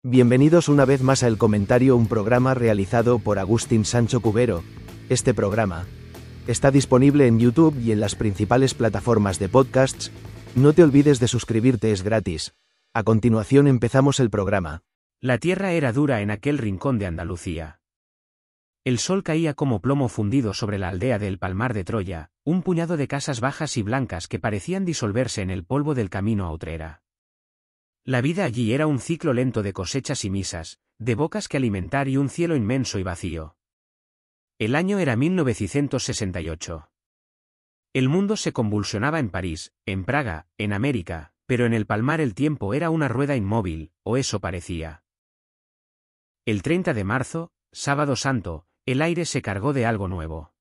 Bienvenidos una vez más a El Comentario, un programa realizado por Agustín Sancho Cubero. Este programa está disponible en YouTube y en las principales plataformas de podcasts. No te olvides de suscribirte, es gratis. A continuación empezamos el programa. La tierra era dura en aquel rincón de Andalucía. El sol caía como plomo fundido sobre la aldea del Palmar de Troya, un puñado de casas bajas y blancas que parecían disolverse en el polvo del camino a Utrera. La vida allí era un ciclo lento de cosechas y misas, de bocas que alimentar y un cielo inmenso y vacío. El año era 1968. El mundo se convulsionaba en París, en Praga, en América, pero en el Palmar el tiempo era una rueda inmóvil, o eso parecía. El 30 de marzo, sábado santo, el aire se cargó de algo nuevo.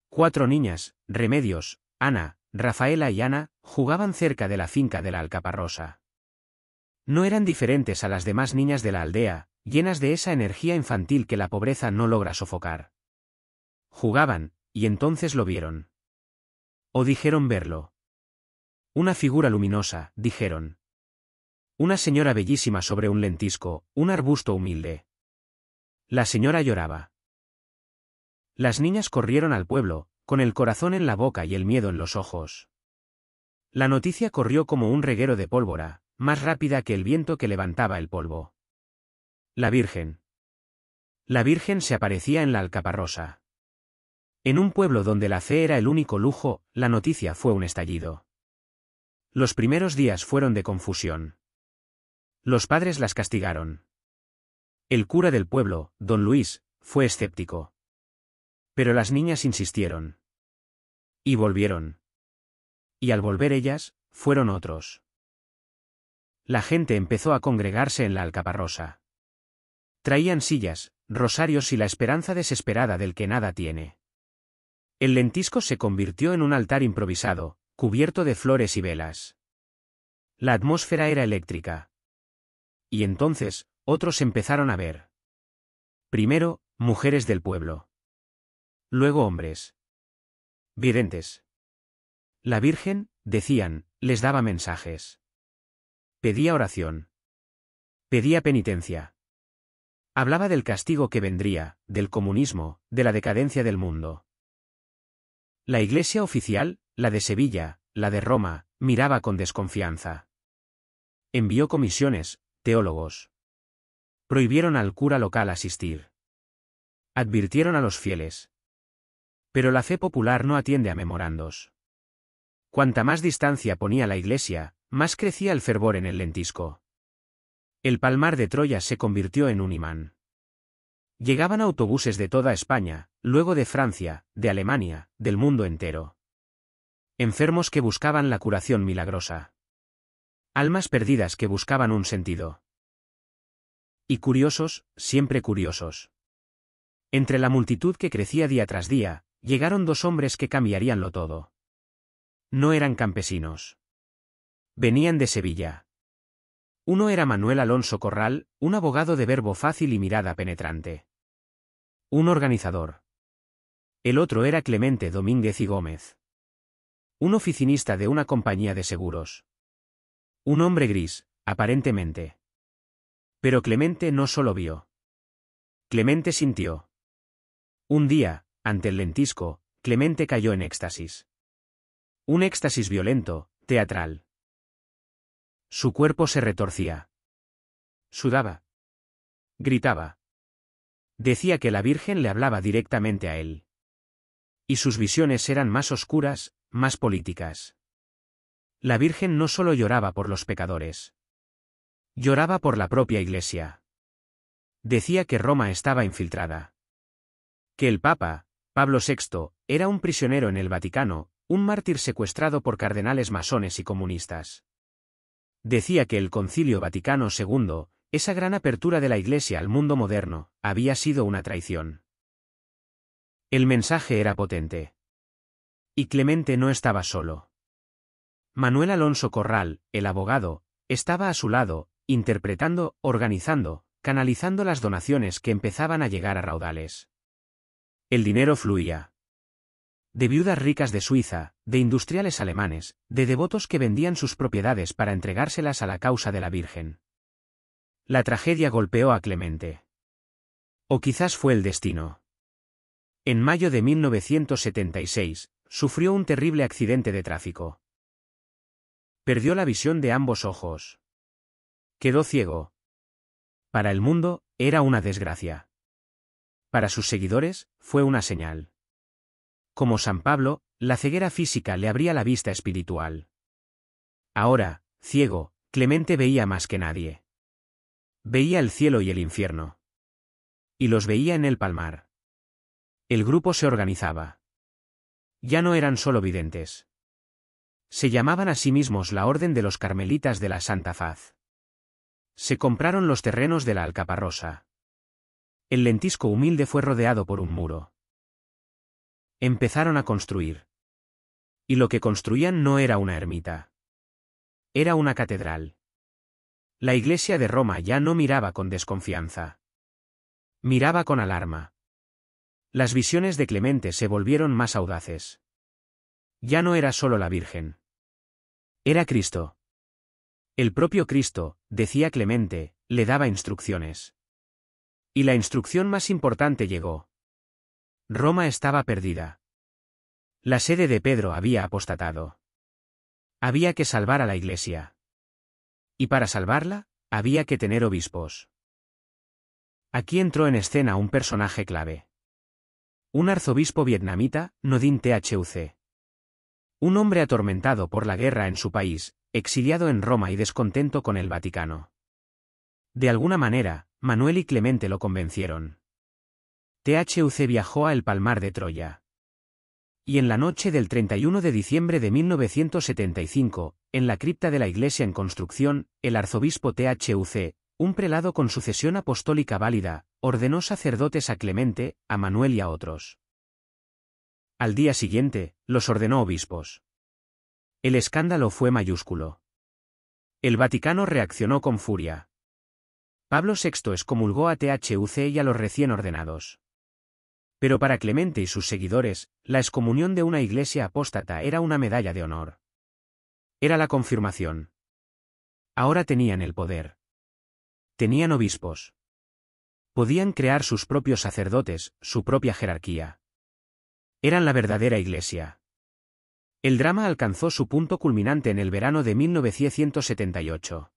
4 niñas, Remedios, Ana, Rafaela y Ana, jugaban cerca de la finca de la Alcaparrosa. No eran diferentes a las demás niñas de la aldea, llenas de esa energía infantil que la pobreza no logra sofocar. Jugaban, y entonces lo vieron. O dijeron verlo. Una figura luminosa, dijeron. Una señora bellísima sobre un lentisco, un arbusto humilde. La señora lloraba. Las niñas corrieron al pueblo, con el corazón en la boca y el miedo en los ojos. La noticia corrió como un reguero de pólvora, más rápida que el viento que levantaba el polvo. La Virgen. La Virgen se aparecía en la Alcaparrosa. En un pueblo donde la fe era el único lujo, la noticia fue un estallido. Los primeros días fueron de confusión. Los padres las castigaron. El cura del pueblo, don Luis, fue escéptico. Pero las niñas insistieron. Y volvieron. Y al volver ellas, fueron otros. La gente empezó a congregarse en la Alcaparrosa. Traían sillas, rosarios y la esperanza desesperada del que nada tiene. El lentisco se convirtió en un altar improvisado, cubierto de flores y velas. La atmósfera era eléctrica. Y entonces, otros empezaron a ver. Primero, mujeres del pueblo. Luego hombres. Videntes. La Virgen, decían, les daba mensajes. Pedía oración. Pedía penitencia. Hablaba del castigo que vendría, del comunismo, de la decadencia del mundo. La iglesia oficial, la de Sevilla, la de Roma, miraba con desconfianza. Envió comisiones, teólogos. Prohibieron al cura local asistir. Advirtieron a los fieles. Pero la fe popular no atiende a memorandos. Cuanta más distancia ponía la iglesia, más crecía el fervor en el lentisco. El Palmar de Troya se convirtió en un imán. Llegaban autobuses de toda España, luego de Francia, de Alemania, del mundo entero. Enfermos que buscaban la curación milagrosa. Almas perdidas que buscaban un sentido. Y curiosos, siempre curiosos. Entre la multitud que crecía día tras día, llegaron 2 hombres que cambiaríanlo todo. No eran campesinos. Venían de Sevilla. Uno era Manuel Alonso Corral, un abogado de verbo fácil y mirada penetrante. Un organizador. El otro era Clemente Domínguez y Gómez. Un oficinista de una compañía de seguros. Un hombre gris, aparentemente. Pero Clemente no solo vio. Clemente sintió. Un día, ante el lentisco, Clemente cayó en éxtasis. Un éxtasis violento, teatral. Su cuerpo se retorcía. Sudaba. Gritaba. Decía que la Virgen le hablaba directamente a él. Y sus visiones eran más oscuras, más políticas. La Virgen no solo lloraba por los pecadores. Lloraba por la propia Iglesia. Decía que Roma estaba infiltrada. Que el Papa, Pablo VI, era un prisionero en el Vaticano, un mártir secuestrado por cardenales masones y comunistas. Decía que el Concilio Vaticano II, esa gran apertura de la Iglesia al mundo moderno, había sido una traición. El mensaje era potente. Y Clemente no estaba solo. Manuel Alonso Corral, el abogado, estaba a su lado, interpretando, organizando, canalizando las donaciones que empezaban a llegar a raudales. El dinero fluía. De viudas ricas de Suiza, de industriales alemanes, de devotos que vendían sus propiedades para entregárselas a la causa de la Virgen. La tragedia golpeó a Clemente. O quizás fue el destino. En mayo de 1976, sufrió un terrible accidente de tráfico. Perdió la visión de ambos ojos. Quedó ciego. Para el mundo, era una desgracia. Para sus seguidores, fue una señal. Como San Pablo, la ceguera física le abría la vista espiritual. Ahora, ciego, Clemente veía más que nadie. Veía el cielo y el infierno. Y los veía en el palmar. El grupo se organizaba. Ya no eran solo videntes. Se llamaban a sí mismos la Orden de los Carmelitas de la Santa Faz. Se compraron los terrenos de la Alcaparrosa. El lentisco humilde fue rodeado por un muro. Empezaron a construir. Y lo que construían no era una ermita. Era una catedral. La Iglesia de Roma ya no miraba con desconfianza. Miraba con alarma. Las visiones de Clemente se volvieron más audaces. Ya no era solo la Virgen. Era Cristo. El propio Cristo, decía Clemente, le daba instrucciones. Y la instrucción más importante llegó. Roma estaba perdida. La sede de Pedro había apostatado. Había que salvar a la Iglesia. Y para salvarla, había que tener obispos. Aquí entró en escena un personaje clave. Un arzobispo vietnamita, Nodin Thuc. Un hombre atormentado por la guerra en su país, exiliado en Roma y descontento con el Vaticano. De alguna manera, Manuel y Clemente lo convencieron. Thuc viajó a El Palmar de Troya. Y en la noche del 31 de diciembre de 1975, en la cripta de la iglesia en construcción, el arzobispo Thuc, un prelado con sucesión apostólica válida, ordenó sacerdotes a Clemente, a Manuel y a otros. Al día siguiente, los ordenó obispos. El escándalo fue mayúsculo. El Vaticano reaccionó con furia. Pablo VI excomulgó a Thuc y a los recién ordenados. Pero para Clemente y sus seguidores, la excomunión de una iglesia apóstata era una medalla de honor. Era la confirmación. Ahora tenían el poder. Tenían obispos. Podían crear sus propios sacerdotes, su propia jerarquía. Eran la verdadera iglesia. El drama alcanzó su punto culminante en el verano de 1978.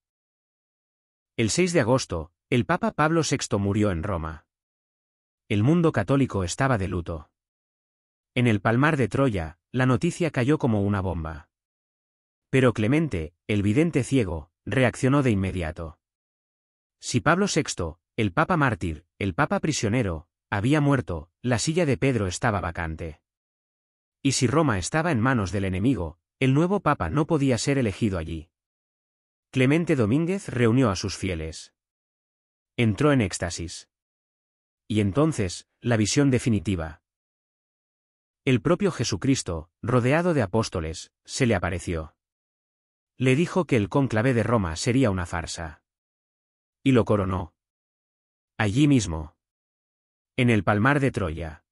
El 6 de agosto, el Papa Pablo VI murió en Roma. El mundo católico estaba de luto. En el Palmar de Troya, la noticia cayó como una bomba. Pero Clemente, el vidente ciego, reaccionó de inmediato. Si Pablo VI, el Papa mártir, el Papa prisionero, había muerto, la silla de Pedro estaba vacante. Y si Roma estaba en manos del enemigo, el nuevo Papa no podía ser elegido allí. Clemente Domínguez reunió a sus fieles. Entró en éxtasis. Y entonces, la visión definitiva. El propio Jesucristo, rodeado de apóstoles, se le apareció. Le dijo que el cónclave de Roma sería una farsa. Y lo coronó. Allí mismo. En el Palmar de Troya.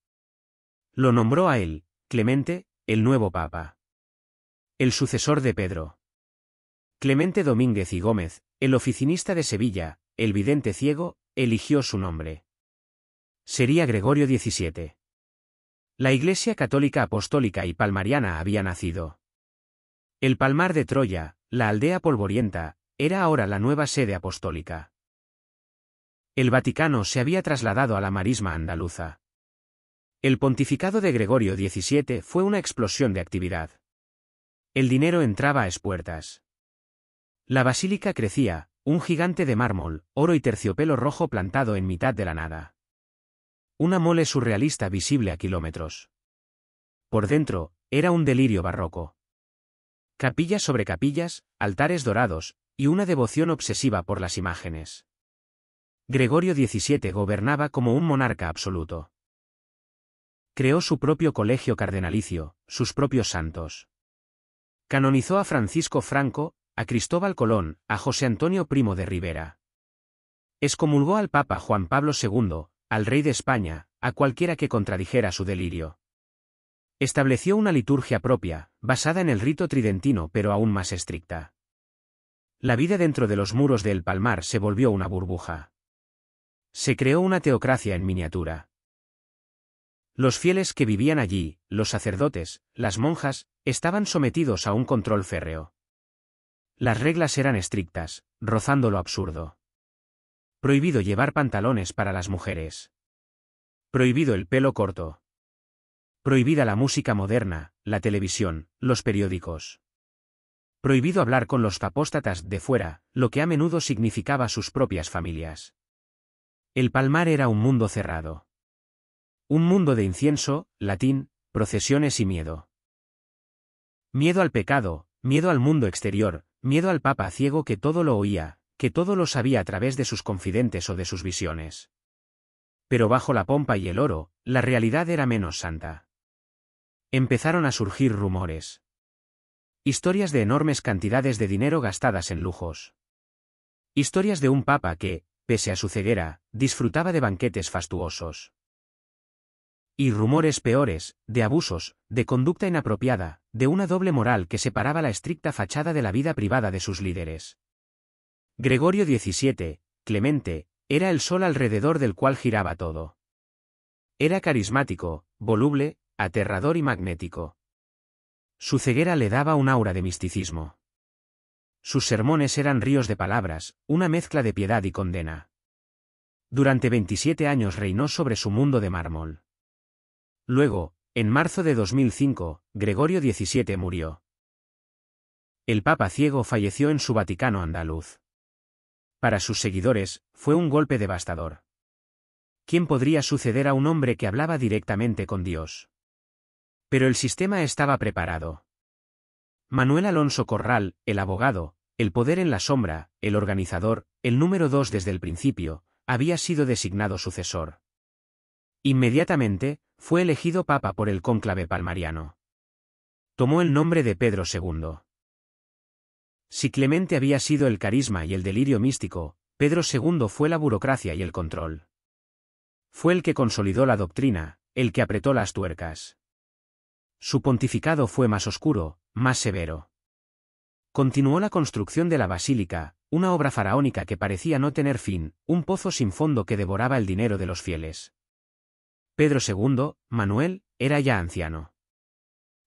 Lo nombró a él, Clemente, el nuevo Papa. El sucesor de Pedro. Clemente Domínguez y Gómez, el oficinista de Sevilla, el vidente ciego, eligió su nombre. Sería Gregorio XVII. La Iglesia Católica Apostólica y Palmariana había nacido. El Palmar de Troya, la aldea polvorienta, era ahora la nueva sede apostólica. El Vaticano se había trasladado a la marisma andaluza. El pontificado de Gregorio XVII fue una explosión de actividad. El dinero entraba a espuertas. La basílica crecía, un gigante de mármol, oro y terciopelo rojo plantado en mitad de la nada. Una mole surrealista visible a kilómetros. Por dentro, era un delirio barroco. Capillas sobre capillas, altares dorados, y una devoción obsesiva por las imágenes. Gregorio XVII gobernaba como un monarca absoluto. Creó su propio colegio cardenalicio, sus propios santos. Canonizó a Francisco Franco, a Cristóbal Colón, a José Antonio Primo de Rivera. Excomulgó al Papa Juan Pablo II, al rey de España, a cualquiera que contradijera su delirio. Estableció una liturgia propia, basada en el rito tridentino pero aún más estricta. La vida dentro de los muros de El Palmar se volvió una burbuja. Se creó una teocracia en miniatura. Los fieles que vivían allí, los sacerdotes, las monjas, estaban sometidos a un control férreo. Las reglas eran estrictas, rozando lo absurdo. Prohibido llevar pantalones para las mujeres. Prohibido el pelo corto. Prohibida la música moderna, la televisión, los periódicos. Prohibido hablar con los apóstatas de fuera, lo que a menudo significaba sus propias familias. El Palmar era un mundo cerrado. Un mundo de incienso, latín, procesiones y miedo. Miedo al pecado, miedo al mundo exterior, miedo al Papa ciego que todo lo oía, que todo lo sabía a través de sus confidentes o de sus visiones. Pero bajo la pompa y el oro, la realidad era menos santa. Empezaron a surgir rumores. Historias de enormes cantidades de dinero gastadas en lujos. Historias de un Papa que, pese a su ceguera, disfrutaba de banquetes fastuosos. Y rumores peores, de abusos, de conducta inapropiada, de una doble moral que separaba la estricta fachada de la vida privada de sus líderes. Gregorio XVII, Clemente, era el sol alrededor del cual giraba todo. Era carismático, voluble, aterrador y magnético. Su ceguera le daba un aura de misticismo. Sus sermones eran ríos de palabras, una mezcla de piedad y condena. Durante 27 años reinó sobre su mundo de mármol. Luego, en marzo de 2005, Gregorio XVII murió. El Papa ciego falleció en su Vaticano andaluz. Para sus seguidores, fue un golpe devastador. ¿Quién podría suceder a un hombre que hablaba directamente con Dios? Pero el sistema estaba preparado. Manuel Alonso Corral, el abogado, el poder en la sombra, el organizador, el número 2 desde el principio, había sido designado sucesor. Inmediatamente, fue elegido papa por el cónclave palmariano. Tomó el nombre de Pedro II. Si Clemente había sido el carisma y el delirio místico, Pedro II fue la burocracia y el control. Fue el que consolidó la doctrina, el que apretó las tuercas. Su pontificado fue más oscuro, más severo. Continuó la construcción de la basílica, una obra faraónica que parecía no tener fin, un pozo sin fondo que devoraba el dinero de los fieles. Pedro II, Manuel, era ya anciano.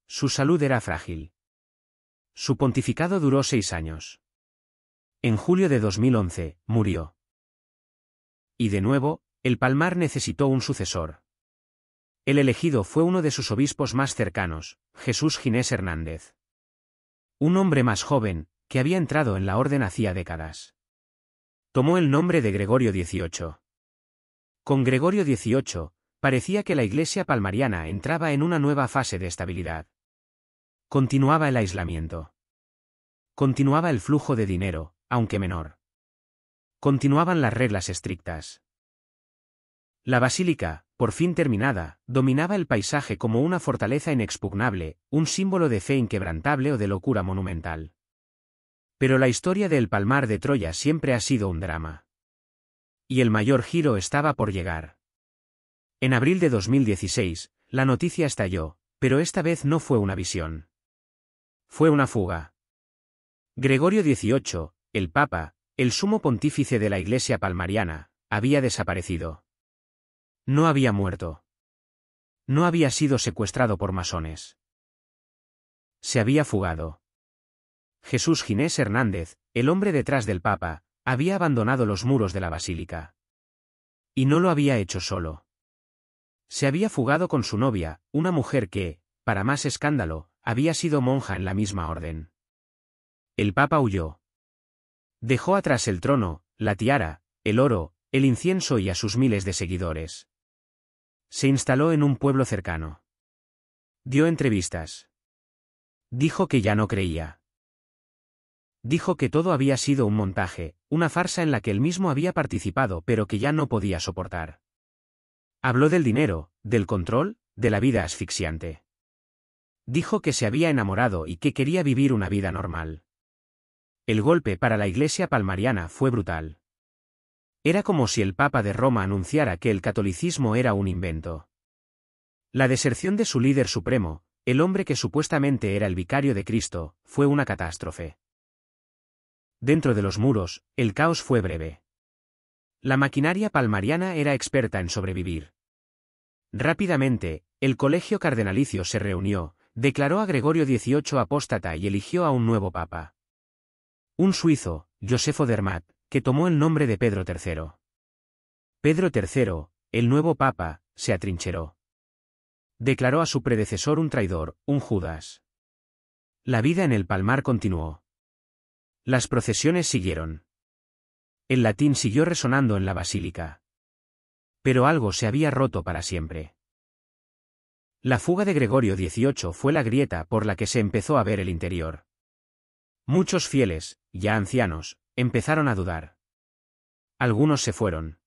Su salud era frágil. Su pontificado duró 6 años. En julio de 2011, murió. Y de nuevo, el Palmar necesitó un sucesor. El elegido fue uno de sus obispos más cercanos, Jesús Ginés Hernández. Un hombre más joven, que había entrado en la orden hacía décadas. Tomó el nombre de Gregorio XVIII. Con Gregorio XVIII, parecía que la Iglesia palmariana entraba en una nueva fase de estabilidad. Continuaba el aislamiento. Continuaba el flujo de dinero, aunque menor. Continuaban las reglas estrictas. La basílica, por fin terminada, dominaba el paisaje como una fortaleza inexpugnable, un símbolo de fe inquebrantable o de locura monumental. Pero la historia del Palmar de Troya siempre ha sido un drama. Y el mayor giro estaba por llegar. En abril de 2016, la noticia estalló, pero esta vez no fue una visión. Fue una fuga. Gregorio XVIII, el Papa, el sumo pontífice de la Iglesia palmariana, había desaparecido. No había muerto. No había sido secuestrado por masones. Se había fugado. Jesús Ginés Hernández, el hombre detrás del Papa, había abandonado los muros de la basílica. Y no lo había hecho solo. Se había fugado con su novia, una mujer que, para más escándalo, había sido monja en la misma orden. El Papa huyó. Dejó atrás el trono, la tiara, el oro, el incienso y a sus miles de seguidores. Se instaló en un pueblo cercano. Dio entrevistas. Dijo que ya no creía. Dijo que todo había sido un montaje, una farsa en la que él mismo había participado pero que ya no podía soportar. Habló del dinero, del control, de la vida asfixiante. Dijo que se había enamorado y que quería vivir una vida normal. El golpe para la Iglesia palmariana fue brutal. Era como si el Papa de Roma anunciara que el catolicismo era un invento. La deserción de su líder supremo, el hombre que supuestamente era el vicario de Cristo, fue una catástrofe. Dentro de los muros, el caos fue breve. La maquinaria palmariana era experta en sobrevivir. Rápidamente, el colegio cardenalicio se reunió, declaró a Gregorio XVIII apóstata y eligió a un nuevo papa. Un suizo, Joseph Odermatt, que tomó el nombre de Pedro III. Pedro III, el nuevo papa, se atrincheró. Declaró a su predecesor un traidor, un Judas. La vida en el Palmar continuó. Las procesiones siguieron. El latín siguió resonando en la basílica. Pero algo se había roto para siempre. La fuga de Gregorio XVIII fue la grieta por la que se empezó a ver el interior. Muchos fieles, ya ancianos, empezaron a dudar. Algunos se fueron.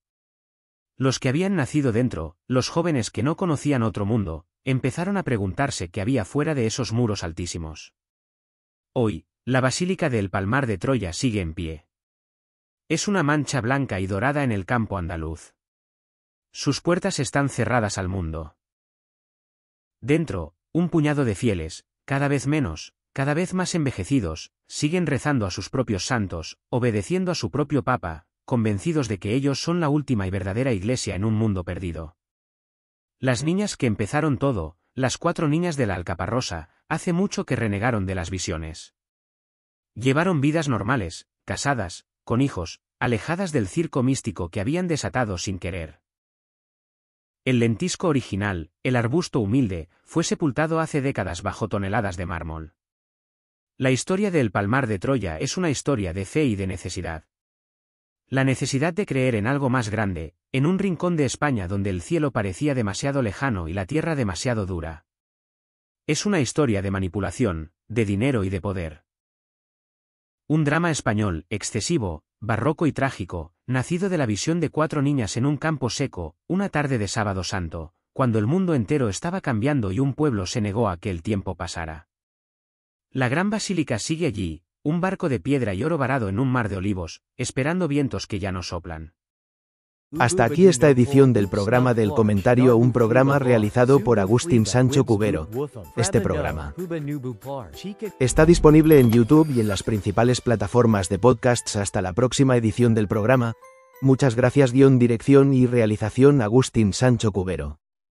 Los que habían nacido dentro, los jóvenes que no conocían otro mundo, empezaron a preguntarse qué había fuera de esos muros altísimos. Hoy, la Basílica del Palmar de Troya sigue en pie. Es una mancha blanca y dorada en el campo andaluz. Sus puertas están cerradas al mundo. Dentro, un puñado de fieles, cada vez menos, cada vez más envejecidos, siguen rezando a sus propios santos, obedeciendo a su propio papa, convencidos de que ellos son la última y verdadera iglesia en un mundo perdido. Las niñas que empezaron todo, las 4 niñas de la Alcaparrosa, hace mucho que renegaron de las visiones. Llevaron vidas normales, casadas, con hijos, alejadas del circo místico que habían desatado sin querer. El lentisco original, el arbusto humilde, fue sepultado hace décadas bajo toneladas de mármol. La historia del Palmar de Troya es una historia de fe y de necesidad. La necesidad de creer en algo más grande, en un rincón de España donde el cielo parecía demasiado lejano y la tierra demasiado dura. Es una historia de manipulación, de dinero y de poder. Un drama español, excesivo, barroco y trágico, nacido de la visión de 4 niñas en un campo seco, una tarde de Sábado Santo, cuando el mundo entero estaba cambiando y un pueblo se negó a que el tiempo pasara. La gran basílica sigue allí, un barco de piedra y oro varado en un mar de olivos, esperando vientos que ya no soplan. Hasta aquí esta edición del programa del comentario, un programa realizado por Agustín Sancho Cubero. Este programa está disponible en YouTube y en las principales plataformas de podcasts. Hasta la próxima edición del programa. Muchas gracias. Dirección y realización Agustín Sancho Cubero.